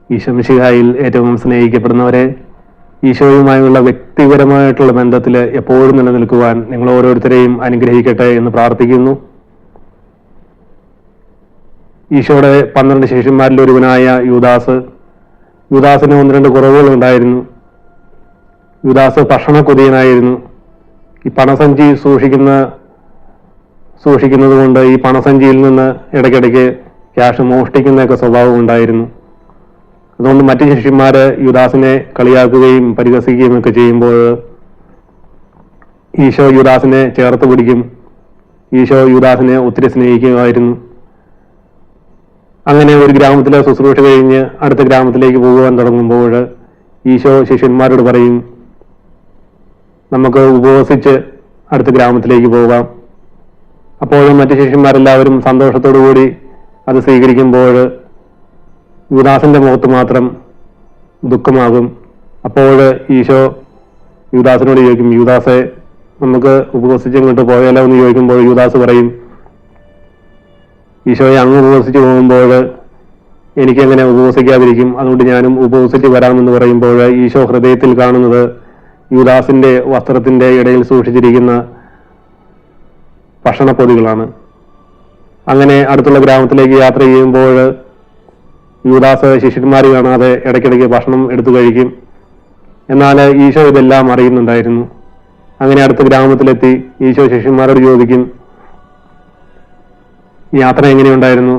ഈശോ മിശിഹായിൽ ഏറ്റവും സ്നേഹിക്കപ്പെടുന്നവരെ, ഈശോയുമായുള്ള വ്യക്തിപരമായിട്ടുള്ള ബന്ധത്തിൽ എപ്പോഴും നിലനിൽക്കുവാൻ നിങ്ങൾ ഓരോരുത്തരെയും അനുഗ്രഹിക്കട്ടെ എന്ന് പ്രാർത്ഥിക്കുന്നു. ഈശോയുടെ 12 ശിഷ്യന്മാരിൽ ഒരുവനായ യൂദാസിന് 1-2 കുറവുകളുണ്ടായിരുന്നു. യൂദാസ് ഭക്ഷണക്കൊതിയനായിരുന്നു. ഈ പണസഞ്ചി സൂക്ഷിക്കുന്നത് കൊണ്ട് ഈ പണസഞ്ചിയിൽ നിന്ന് ഇടയ്ക്കിടയ്ക്ക് ക്യാഷ് മോഷ്ടിക്കുന്നതൊക്കെ സ്വഭാവം ഉണ്ടായിരുന്നു. അതുകൊണ്ട് മറ്റു ശിഷ്യന്മാര് യൂദാസിനെ കളിയാക്കുകയും പരിഹസിക്കുകയും ഒക്കെ ചെയ്യുമ്പോൾ ഈശോ യൂദാസിനെ ചേർത്ത് പിടിക്കും. ഈശോ യൂദാസിനെ ഒത്തിരി സ്നേഹിക്കുമായിരുന്നു. അങ്ങനെ ഒരു ഗ്രാമത്തിലെ ശുശ്രൂഷ കഴിഞ്ഞ് അടുത്ത ഗ്രാമത്തിലേക്ക് പോകുവാൻ തുടങ്ങുമ്പോൾ ഈശോ ശിഷ്യന്മാരോട് പറയും, നമുക്ക് ഉപവസിച്ച് അടുത്ത ഗ്രാമത്തിലേക്ക് പോകാം. അപ്പോഴും മറ്റു ശിഷ്യന്മാരെല്ലാവരും സന്തോഷത്തോടു കൂടി അത് സ്വീകരിക്കുമ്പോൾ യൂദാസിന്റെ മുഖത്ത് മാത്രം ദുഃഖമാകും. അപ്പോൾ ഈശോ യൂദാസിനോട് ചോദിക്കും, യൂദാസെ, നമുക്ക് ഉപവസിച്ച് ഇങ്ങോട്ട് പോയാലോ എന്ന് ചോദിക്കുമ്പോൾ യൂദാസ് പറയും, ഈശോയെ അങ്ങ് ഉപവസിച്ച് പോകുമ്പോൾ എനിക്കെങ്ങനെ ഉപവസിക്കാതിരിക്കും, അതുകൊണ്ട് ഞാനും ഉപവസിച്ച് വരാമെന്ന് പറയുമ്പോൾ ഈശോ ഹൃദയത്തിൽ കാണുന്നത് യൂദാസിന്റെ വസ്ത്രത്തിന്റെ ഇടയിൽ സൂക്ഷിച്ചിരിക്കുന്ന ഭക്ഷണപ്പൊതികളാണ്. അങ്ങനെ അടുത്തുള്ള ഗ്രാമത്തിലേക്ക് യാത്ര ചെയ്യുമ്പോൾ യൂദാസ് ശിഷ്യന്മാർ കാണാതെ ഇടയ്ക്കിടയ്ക്ക് ഭക്ഷണം എടുത്തു കഴിക്കും. എന്നാൽ ഈശോ ഇതെല്ലാം അറിയുന്നുണ്ടായിരുന്നു. അങ്ങനെ അടുത്ത ഗ്രാമത്തിലെത്തി ഈശോ ശിഷ്യന്മാരോട് ചോദിക്കും, യാത്ര എങ്ങനെയുണ്ടായിരുന്നു?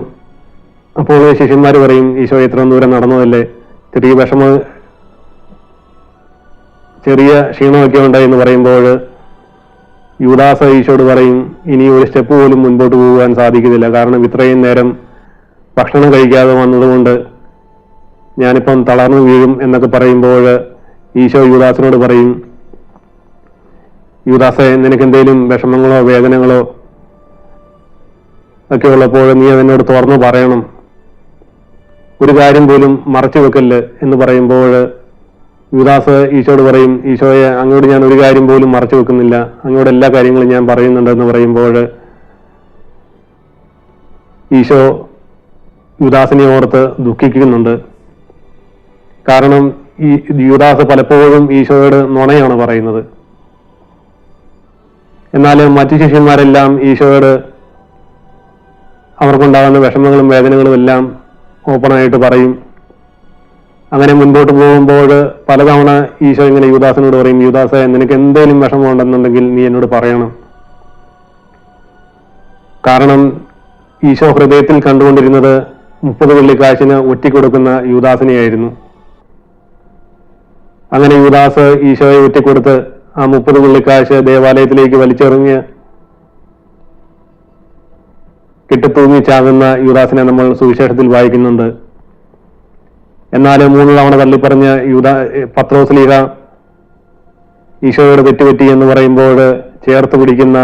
അപ്പോൾ ശിഷ്യന്മാർ പറയും, ഈശോ ഇത്രയും ദൂരം നടന്നതല്ലേ, ചെറിയ ക്ഷീണമൊക്കെ ഉണ്ടായി എന്ന് പറയുമ്പോൾ യൂദാസ് ഈശോയോട് പറയും, ഇനി ഒരു സ്റ്റെപ്പ് പോലും മുൻപോട്ട് പോകാൻ സാധിക്കുന്നില്ല, കാരണം ഇത്രയും നേരം ഭക്ഷണം കഴിക്കാതെ വന്നതുകൊണ്ട് ഞാനിപ്പം തളർന്നു വീഴും എന്നൊക്കെ പറയുമ്പോൾ ഈശോ യൂദാസിനോട് പറയും, യൂദാസെ, നിനക്ക് എന്തെങ്കിലും വിഷമങ്ങളോ വേദനകളോ ഒക്കെ ഉള്ളപ്പോൾ നീ അതെന്നോട് തുറന്നു പറയണം, ഒരു കാര്യം പോലും മറച്ചു വെക്കല്ല് എന്ന് പറയുമ്പോൾ യൂദാസ് ഈശോയോട് പറയും, ഈശോയെ, അങ്ങോട്ട് ഞാൻ ഒരു കാര്യം പോലും മറച്ചു വെക്കുന്നില്ല, അങ്ങോട്ട് എല്ലാ കാര്യങ്ങളും ഞാൻ പറയുന്നുണ്ടെന്ന് പറയുമ്പോൾ ഈശോ യൂദാസിനെ ഓർത്ത് ദുഃഖിക്കുന്നുണ്ട്. കാരണം ഈ യൂദാസ് പലപ്പോഴും ഈശോയോട് നുണയാണ് പറയുന്നത്. എന്നാൽ മറ്റു ശിഷ്യന്മാരെല്ലാം ഈശോയോട് അവർക്കുണ്ടാകുന്ന വിഷമങ്ങളും വേദനകളും എല്ലാം ഓപ്പണായിട്ട് പറയും. അങ്ങനെ മുൻപോട്ട് പോകുമ്പോൾ പലതവണ ഈശോ ഇങ്ങനെ യൂദാസിനോട് പറയും, യൂദാസെ, നിനക്ക് എന്തെങ്കിലും വിഷമം ഉണ്ടെന്നുണ്ടെങ്കിൽ നീ എന്നോട് പറയണം. കാരണം ഈശോ ഹൃദയത്തിൽ കണ്ടുകൊണ്ടിരുന്നത് 30 വെള്ളിക്കാശിന് ഒറ്റിക്കൊടുക്കുന്ന യൂദാസിനെയായിരുന്നു. അങ്ങനെ യൂദാസ് ഈശോയെ ഒറ്റിക്കൊടുത്ത് ആ 30 വെള്ളിക്കാശ് ദേവാലയത്തിലേക്ക് വലിച്ചെറിഞ്ഞ് കിട്ടിത്തൂങ്ങിച്ചാകുന്ന യൂദാസിനെ നമ്മൾ സുവിശേഷത്തിൽ വായിക്കുന്നുണ്ട്. എന്നാൽ 3 തവണ തള്ളിപ്പറഞ്ഞ പത്രോസ് ലീഹ ഈശോയോട് തെറ്റുപറ്റി എന്ന് പറയുമ്പോൾ ചേർത്ത് പിടിക്കുന്ന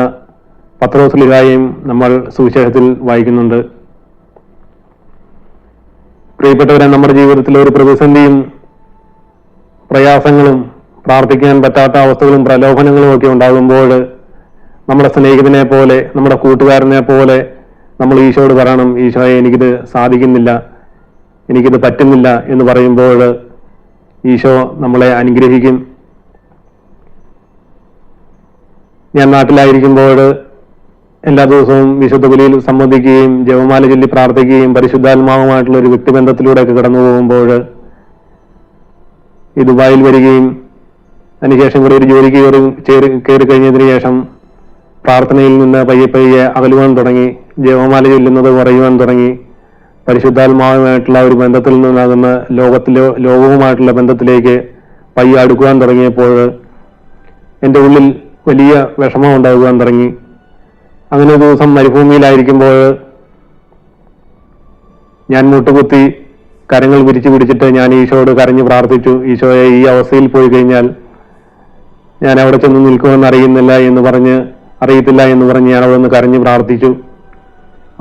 പത്രോസ് ലീഹായെയും നമ്മൾ സുവിശേഷത്തിൽ വായിക്കുന്നുണ്ട്. പ്രിയപ്പെട്ടവരെ, നമ്മുടെ ജീവിതത്തിൽ ഒരു പ്രതിസന്ധിയും പ്രയാസങ്ങളും പ്രാർത്ഥിക്കാൻ പറ്റാത്ത അവസ്ഥകളും പ്രലോഭനങ്ങളും ഒക്കെ ഉണ്ടാകുമ്പോൾ നമ്മുടെ സ്നേഹിതനെ പോലെ, നമ്മുടെ കൂട്ടുകാരനെ പോലെ നമ്മൾ ഈശോയോട് പറയണം, ഈശോയെ, എനിക്കിത് സാധിക്കുന്നില്ല, എനിക്കിത് പറ്റുന്നില്ല എന്ന് പറയുമ്പോൾ ഈശോ നമ്മളെ അനുഗ്രഹിക്കും. ഞാൻ നാട്ടിലായിരിക്കുമ്പോൾ എല്ലാ ദിവസവും വിശുദ്ധ ബലിയിൽ സംബന്ധിക്കുകയും ജപമാല ചൊല്ലി പ്രാർത്ഥിക്കുകയും പരിശുദ്ധാത്മാവുമായിട്ടുള്ള ഒരു വ്യക്തിബന്ധത്തിലൂടെയൊക്കെ കടന്നു പോകുമ്പോൾ ഈ ദുബായിൽ വരികയും അതിനുശേഷം ഇവിടെ ഒരു ജോലിക്ക് കയറി കഴിഞ്ഞതിന് ശേഷം പ്രാർത്ഥനയിൽ നിന്ന് പയ്യെ അകലുവാൻ തുടങ്ങി, ജപമാല ചൊല്ലുന്നത് കുറയുവാൻ തുടങ്ങി, പരിശുദ്ധാത്മാവുമായിട്ടുള്ള ഒരു ബന്ധത്തിൽ നിന്നാകുന്ന ലോകവുമായിട്ടുള്ള ബന്ധത്തിലേക്ക് പയ്യെ അടുക്കുവാൻ തുടങ്ങിയപ്പോൾ എൻ്റെ ഉള്ളിൽ വലിയ വിഷമം ഉണ്ടാകുവാൻ തുടങ്ങി. അങ്ങനെ ഒരു ദിവസം മരുഭൂമിയിലായിരിക്കുമ്പോൾ ഞാൻ മുട്ടുകുത്തി കരങ്ങൾ വിരിച്ചു പിടിച്ചിട്ട് ഞാൻ ഈശോയോട് കരഞ്ഞു പ്രാർത്ഥിച്ചു, ഈശോയെ, ഈ അവസ്ഥയിൽ പോയി കഴിഞ്ഞാൽ ഞാൻ അവിടെ ചെന്ന് നിൽക്കുമെന്ന് അറിയത്തില്ല എന്ന് പറഞ്ഞ് ഞാൻ അവിടെ നിന്ന് കരഞ്ഞു പ്രാർത്ഥിച്ചു.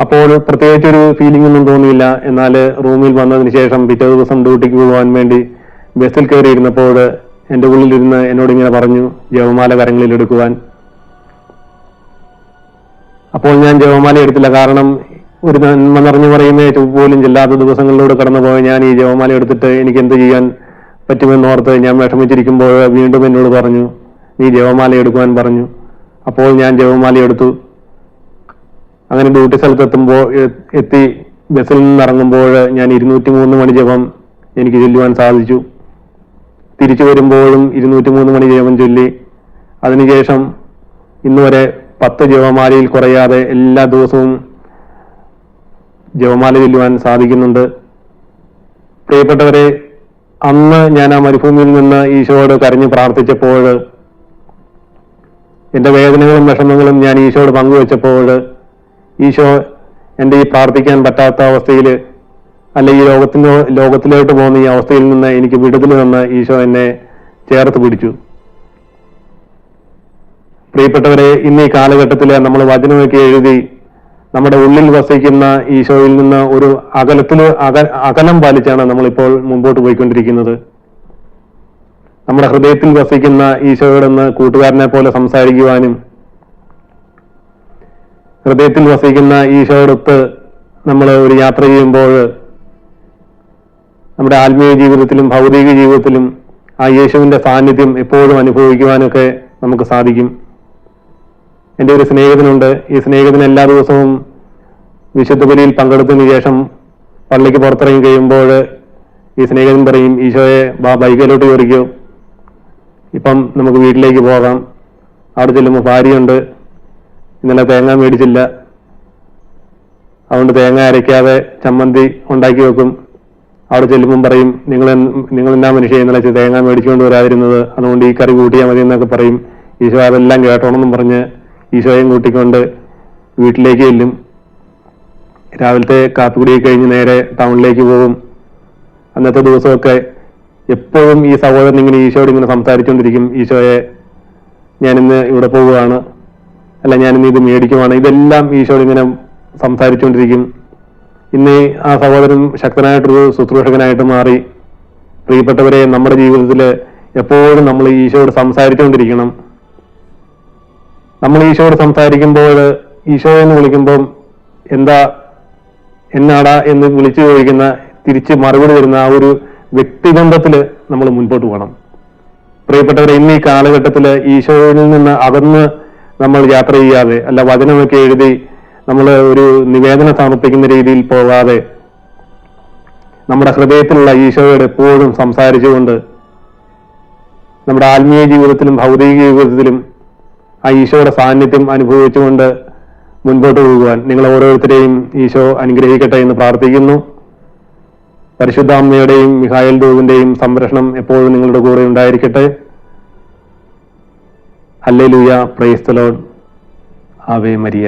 അപ്പോൾ പ്രത്യേകിച്ചൊരു ഫീലിംഗ് ഒന്നും തോന്നിയില്ല. എന്നാൽ റൂമിൽ വന്നതിന് ശേഷം പിറ്റേ ദിവസം ഡ്യൂട്ടിക്ക് പോകാൻ വേണ്ടി ബസ്സിൽ കയറിയിരുന്നപ്പോൾ എൻ്റെ ഉള്ളിലിരുന്ന് എന്നോട് ഇങ്ങനെ പറഞ്ഞു, ജപമാല കരങ്ങളിൽ എടുക്കുവാൻ. അപ്പോൾ ഞാൻ ജപമാല എടുത്തില്ല. കാരണം ഒരു നന്മ നിറഞ്ഞു പറയുന്ന പോലും ചെല്ലാത്ത ദിവസങ്ങളിലൂടെ കടന്നുപോയ ഞാൻ ഈ ജപമാല എടുത്തിട്ട് എനിക്ക് എന്ത് ചെയ്യാൻ പറ്റുമെന്നോർത്ത് ഞാൻ വിഷമിച്ചിരിക്കുമ്പോൾ വീണ്ടും എന്നോട് പറഞ്ഞു, നീ ജപമാല എടുക്കുവാൻ പറഞ്ഞു. അപ്പോൾ ഞാൻ ജപമാല എടുത്തു. അങ്ങനെ ഡ്യൂട്ടി എത്തി ബസ്സിൽ നിന്ന് ഇറങ്ങുമ്പോൾ ഞാൻ 203 മണി ജപം എനിക്ക് ചൊല്ലുവാൻ സാധിച്ചു. തിരിച്ചു വരുമ്പോഴും 203 മണി ജപം ചൊല്ലി. അതിനുശേഷം ഇന്നുവരെ 10 ജപമാലയിൽ കുറയാതെ എല്ലാ ദിവസവും ജപമാല ചൊല്ലുവാൻ സാധിക്കുന്നുണ്ട്. പ്രിയപ്പെട്ടവരെ, അന്ന് ഞാൻ ആ മരുഭൂമിയിൽ നിന്ന് ഈശോയോട് കരഞ്ഞു പ്രാർത്ഥിച്ചപ്പോൾ, എൻ്റെ വേദനകളും വിഷമങ്ങളും ഞാൻ ഈശോയോട് പങ്കുവെച്ചപ്പോൾ, ഈശോ എൻ്റെ ഈ പ്രാർത്ഥിക്കാൻ പറ്റാത്ത അവസ്ഥയിൽ, അല്ല ഈ ലോകത്തിലോട്ട് പോകുന്ന ഈ അവസ്ഥയിൽ നിന്ന് എനിക്ക് വിടുതൽ തന്ന് ഈശോ എന്നെ ചേർത്ത് പിടിച്ചു. പ്രിയപ്പെട്ടവരെ, ഇന്ന് ഈ കാലഘട്ടത്തിൽ നമ്മൾ വചനമൊക്കെ എഴുതി നമ്മുടെ ഉള്ളിൽ വസിക്കുന്ന ഈശോയിൽ നിന്ന് ഒരു അകലം പാലിച്ചാണ് നമ്മളിപ്പോൾ മുമ്പോട്ട് പോയിക്കൊണ്ടിരിക്കുന്നത്. നമ്മുടെ ഹൃദയത്തിൽ വസിക്കുന്ന ഈശോയോടൊന്ന് കൂട്ടുകാരനെ പോലെ സംസാരിക്കുവാനും, ഹൃദയത്തിൽ വസിക്കുന്ന ഈശോയോടൊത്ത് നമ്മൾ ഒരു യാത്ര ചെയ്യുമ്പോൾ നമ്മുടെ ആത്മീയ ജീവിതത്തിലും ഭൗതിക ജീവിതത്തിലും ആ യേശുവിന്റെ സാന്നിധ്യം എപ്പോഴും അനുഭവിക്കുവാനൊക്കെ നമുക്ക് സാധിക്കും. എൻ്റെ ഒരു സ്നേഹിതനുണ്ട്. ഈ സ്നേഹിതൻ എല്ലാ ദിവസവും വിശുദ്ധ ബലിയിൽ പങ്കെടുത്തതിന് ശേഷം പള്ളിക്ക് പുറത്തിറങ്ങി കഴിയുമ്പോൾ ഈ സ്നേഹിതൻ പറയും, ഈശോയെ ബൈക്കിലോട്ട് കയറിക്കോ, ഇപ്പം നമുക്ക് വീട്ടിലേക്ക് പോകാം. അവിടെ ചെല്ലുമ്പോൾ ഭാര്യയുണ്ട്, ഇന്നലെ തേങ്ങ മേടിച്ചില്ല, അതുകൊണ്ട് തേങ്ങ അരയ്ക്കാതെ ചമ്മന്തി ഉണ്ടാക്കി വെക്കും. അവിടെ ചെല്ലുമ്പം പറയും, നിങ്ങൾ എന്നാ മനുഷ്യ ഇന്നലെ തേങ്ങ മേടിച്ചുകൊണ്ട് വരാതിരുന്നത്, അതുകൊണ്ട് ഈ കറി കൂട്ടിയാൽ മതി എന്നൊക്കെ പറയും. ഈശോ അതെല്ലാം കേട്ടോണമെന്നും പറഞ്ഞ് ഈശോയും കൂട്ടിക്കൊണ്ട് വീട്ടിലേക്ക് ചെല്ലും. രാവിലത്തെ കാപ്പിക്കുടി കഴിഞ്ഞ് നേരെ ടൗണിലേക്ക് പോകും. അന്നത്തെ ദിവസമൊക്കെ എപ്പോഴും ഈ സഹോദരൻ ഇങ്ങനെ ഈശോയോട് ഇങ്ങനെ സംസാരിച്ചുകൊണ്ടിരിക്കും, ഈശോയെ ഞാനിന്ന് ഇവിടെ പോവുകയാണ്, അല്ല ഞാനിന്ന് ഇത് മേടിക്കുവാണ്. ഇതെല്ലാം ഈശോയോട് ഇങ്ങനെ സംസാരിച്ചുകൊണ്ടിരിക്കും. ഇന്ന് ആ സഹോദരൻ ശക്തനായിട്ടൊരു ശുശ്രൂഷകനായിട്ട് മാറി. പ്രിയപ്പെട്ടവരെ, നമ്മുടെ ജീവിതത്തിൽ എപ്പോഴും നമ്മൾ ഈശോയോട് സംസാരിച്ചുകൊണ്ടിരിക്കണം. നമ്മൾ ഈശോയോട് സംസാരിക്കുമ്പോൾ, ഈശോ എന്ന് വിളിക്കുമ്പം എന്നാടാ എന്ന് വിളിച്ചു ചോദിക്കുന്ന, തിരിച്ച് മറുപടി വരുന്ന ആ ഒരു വ്യക്തിബന്ധത്തിൽ നമ്മൾ മുൻപോട്ട് പോകണം. പ്രിയപ്പെട്ടവരെ, ഇന്ന് ഈ കാലഘട്ടത്തിൽ ഈശോയിൽ നിന്ന് അകന്ന് നമ്മൾ യാത്ര ചെയ്യാതെ, അല്ല വചനമൊക്കെ എഴുതി നമ്മൾ ഒരു നിവേദനം സമർപ്പിക്കുന്ന രീതിയിൽ പോകാതെ, നമ്മുടെ ഹൃദയത്തിലുള്ള ഈശോയോട് എപ്പോഴും സംസാരിച്ചുകൊണ്ട് നമ്മുടെ ആത്മീയ ജീവിതത്തിലും ഭൗതിക ജീവിതത്തിലും ആ ഈശോയുടെ സാന്നിധ്യം അനുഭവിച്ചുകൊണ്ട് മുൻപോട്ട് പോകുവാൻ നിങ്ങൾ ഓരോരുത്തരെയും ഈശോ അനുഗ്രഹിക്കട്ടെ എന്ന് പ്രാർത്ഥിക്കുന്നു. പരിശുദ്ധ അമ്മയുടെയും മിഖായേൽ ദൂതന്റെയും സംരക്ഷണം എപ്പോഴും നിങ്ങളുടെ കൂടെ ഉണ്ടായിരിക്കട്ടെ. Hallelujah, praise the Lord, Ave Maria.